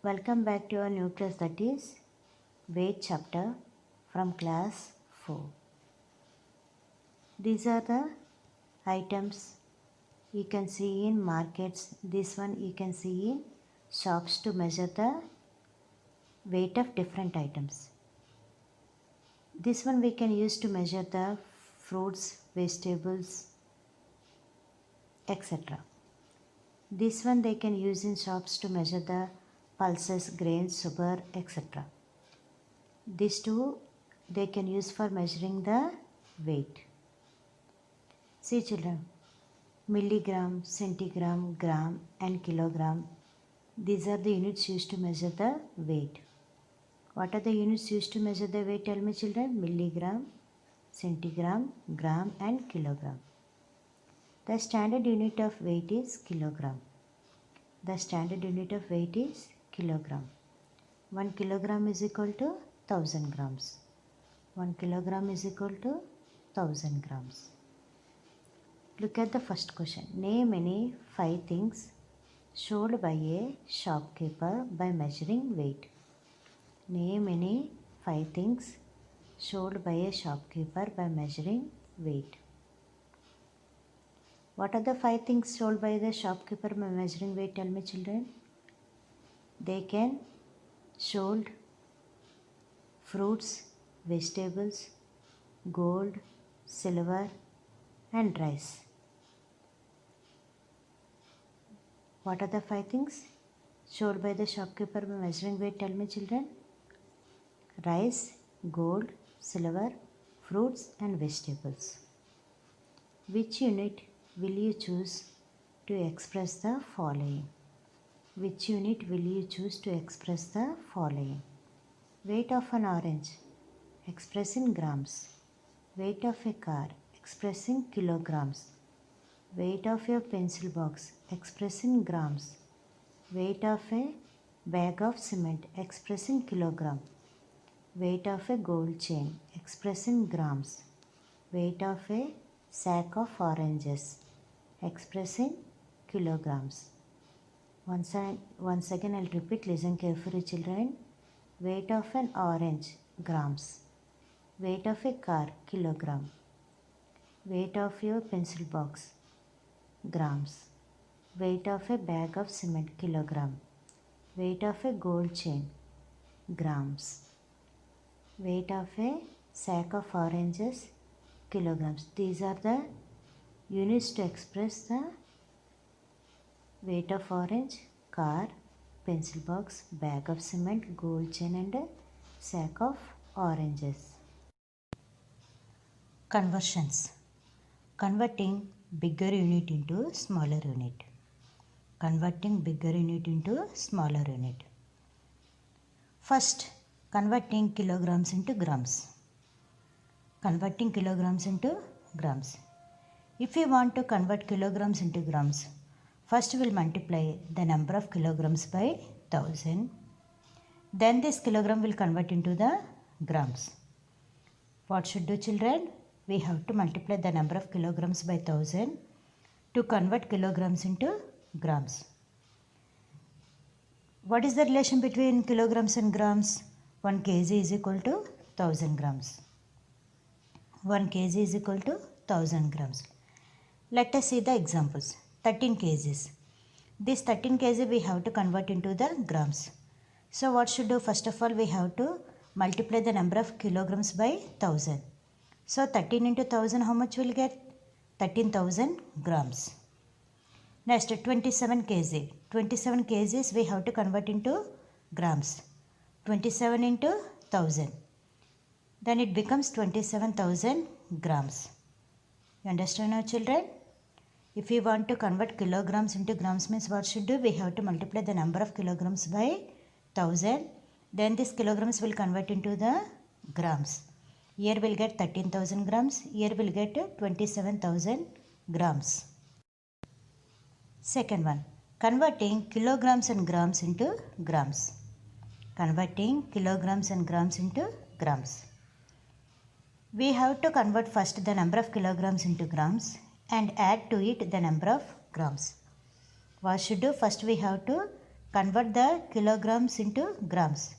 Welcome back to our new class, that is weight chapter from class 4. These are the items you can see in markets. This one you can see in shops to measure the weight of different items. This one we can use to measure the fruits, vegetables, etc. This one they can use in shops to measure the pulses, grains, sugar, etc. These two they can use for measuring the weight. See children, milligram, centigram, gram and kilogram. These are the units used to measure the weight. What are the units used to measure the weight? Tell me children. Milligram, centigram, gram and kilogram. The standard unit of weight is kilogram. The standard unit of weight is kilogram. 1 kilogram is equal to 1000 grams. 1 kilogram is equal to 1000 grams. Look at the first question. Name any 5 things sold by a shopkeeper by measuring weight. Name any 5 things sold by a shopkeeper by measuring weight. What are the 5 things sold by the shopkeeper by measuring weight? Tell me children. They can sold fruits, vegetables, gold, silver and rice. What are the 5 things sold by the shopkeeper by measuring weight? Tell me children. Rice, gold, silver, fruits and vegetables. Which unit will you choose to express the following? Which unit will you choose to express the following? Weight of an orange, express in grams. Weight of a car, express in kilograms. Weight of your pencil box, express in grams. Weight of a bag of cement, express in kilogram. Weight of a gold chain, express in grams. Weight of a sack of oranges, express in kilograms. Once again I'll repeat, listen carefully children. Weight of an orange, grams. Weight of a car, kilogram. Weight of your pencil box, grams. Weight of a bag of cement, kilogram. Weight of a gold chain, grams. Weight of a sack of oranges, kilograms. These are the units to express the weight of orange, car, pencil box, bag of cement, gold chain and a sack of oranges. Conversions. Converting bigger unit into smaller unit. Converting bigger unit into smaller unit. First, converting kilograms into grams. Converting kilograms into grams. If we want to convert kilograms into grams, first we will multiply the number of kilograms by 1000. Then this kilogram will convert into the grams. What should do children? We have to multiply the number of kilograms by 1000 to convert kilograms into grams. What is the relation between kilograms and grams? 1 kg is equal to 1000 grams. 1 kg is equal to 1000 grams. Let us see the examples. 13 kgs. This 13 kg we have to convert into the grams. So what should do? First of all we have to multiply the number of kilograms by 1000. So 13 into 1000 how much will get? 13,000 grams. Next 27 kg. 27 kgs we have to convert into grams. 27 into 1000. Then it becomes 27,000 grams. You understand now children? If we want to convert kilograms into grams means what should do? We have to multiply the number of kilograms by 1000. Then this kilograms will convert into the grams. Here we'll get 13,000 grams. Here we'll get 27,000 grams. Second one. Converting kilograms and grams into grams. Converting kilograms and grams into grams. We have to convert first the number of kilograms into grams and add to it the number of grams. What should do? First we have to convert the kilograms into grams.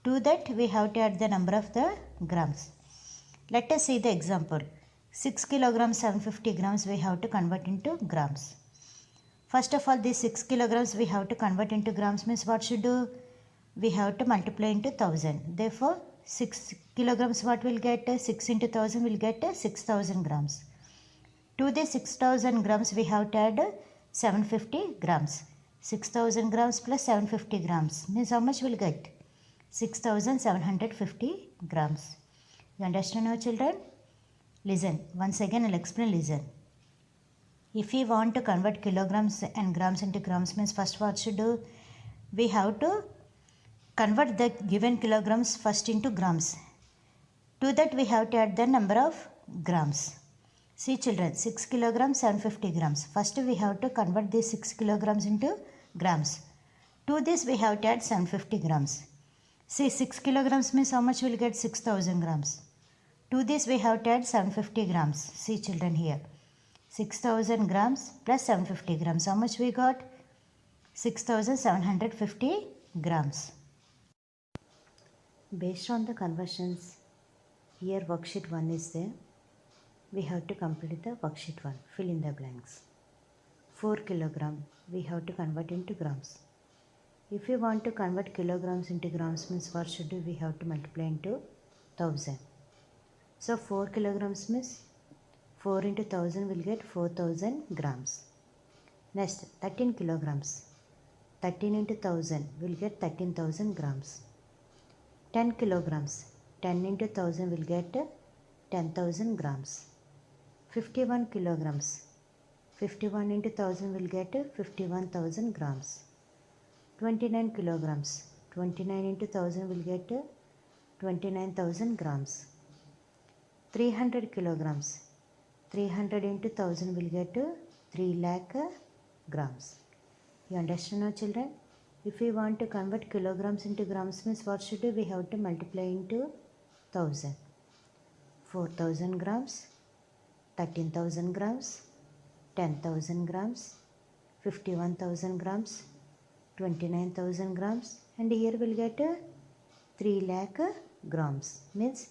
To that we have to add the number of the grams. Let us see the example. 6 kilograms 750 grams we have to convert into grams. First of all, these 6 kilograms we have to convert into grams means what should do? We have to multiply into 1000. Therefore, 6 kilograms what will get? 6 into 1000 will get 6000 grams. To the 6000 grams we have to add 750 grams. 6000 grams plus 750 grams means how much will get? 6750 grams. You understand now, children? Listen. Once again I'll explain. Listen. If we want to convert kilograms and grams into grams means first what should do? We have to convert the given kilograms first into grams. To that we have to add the number of grams. See children, 6 kilograms 750 grams. First we have to convert these 6 kilograms into grams. To this we have to add 750 grams. See 6 kilograms means how much will get? 6000 grams. To this we have to add 750 grams. See children here. 6000 grams plus 750 grams. How much we got? 6750 grams. Based on the conversions, here worksheet 1 is there. We have to complete the worksheet 1. Fill in the blanks. 4 kilogram we have to convert into grams. If we want to convert kilograms into grams means what should do? We have to multiply into 1000. So 4 kilograms means 4 into 1000 will get 4000 grams. Next 13 kilograms. 13 into 1000 will get 13,000 grams. 10 kilograms. 10 into 1000 will get 10,000 grams. 51 kilograms. 51 into 1000 will get 51,000 grams. 29 kilograms. 29 into 1000 will get 29,000 grams. 300 kilograms. 300 into 1000 will get 3 lakh grams. You understand now, children? If we want to convert kilograms into grams means what should do? We have to multiply into 1000. 4000 grams, 13,000 grams, 10,000 grams, 51,000 grams, 29,000 grams, and here we'll get 3 lakh grams means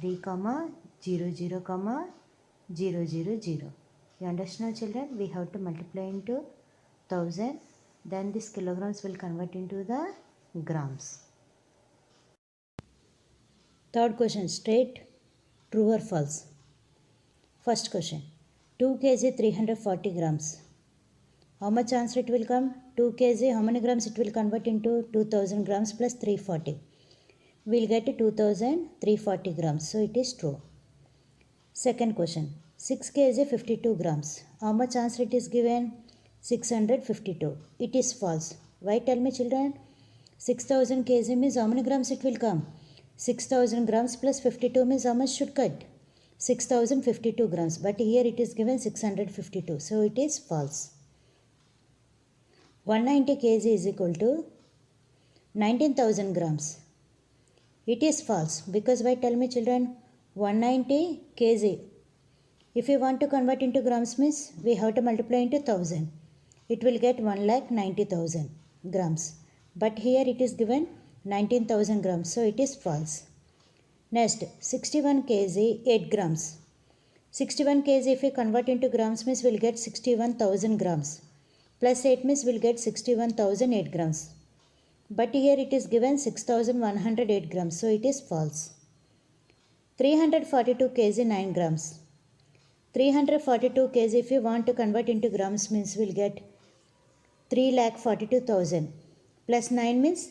3,000,000,000. You understand, children? We have to multiply into 1000. Then these kilograms will convert into the grams. Third question, straight, true or false? First question, 2 kg 340 grams. How much answer it will come? 2 kg, how many grams it will convert into? 2000 grams plus 340. We will get 2340 grams. So it is true. Second question, 6 kg 52 grams. How much answer it is given? 652. It is false. Why? Tell me, children. 6000 kg means how many grams it will come? 6000 grams plus 52 means how much should cut? 6052 grams. But here it is given 652. So it is false. 190 kg is equal to 19,000 grams. It is false. Because why? Tell me, children. 190 kg. If we want to convert into grams means we have to multiply into 1000. It will get 1,90,000 grams. But here it is given 19,000 grams. So it is false. Next, 61 kg 8 grams. 61 kg if we convert into grams means we will get 61,000 grams. Plus 8 means we will get 61,008 grams. But here it is given 6,108 grams. So it is false. 342 kg 9 grams. 342 kg if we want to convert into grams means we will get 3,42,000 plus 9 means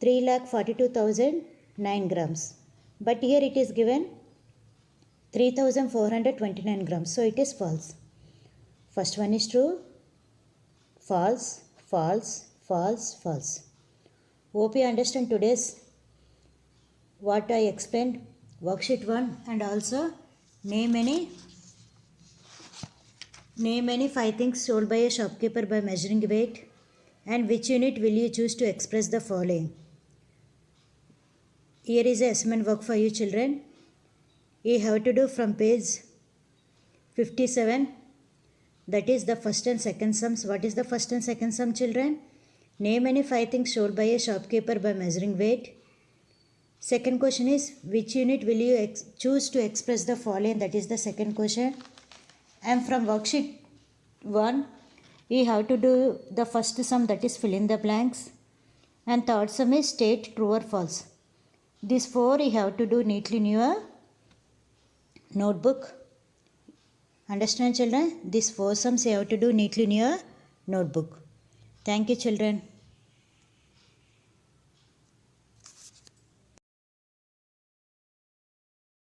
3,42,009 grams. But here it is given 3,429 grams. So it is false. First one is true. False, false, false, false. Hope you understand today's what I explained, worksheet 1, and also name any 5 things sold by a shopkeeper by measuring weight, and which unit will you choose to express the following. Here is a assignment work for you, children. You have to do from page 57. That is the first and second sums. What is the first and second sum, children? Name any 5 things stored by a shopkeeper by measuring weight. Second question is, which unit will you choose to express the following? That is the second question. And from worksheet 1, you have to do the first sum, that is fill in the blanks. And third sum is state true or false. These 4 you have to do neatly in your notebook. Understand, children? These 4 sums you have to do neatly in your notebook. Thank you, children.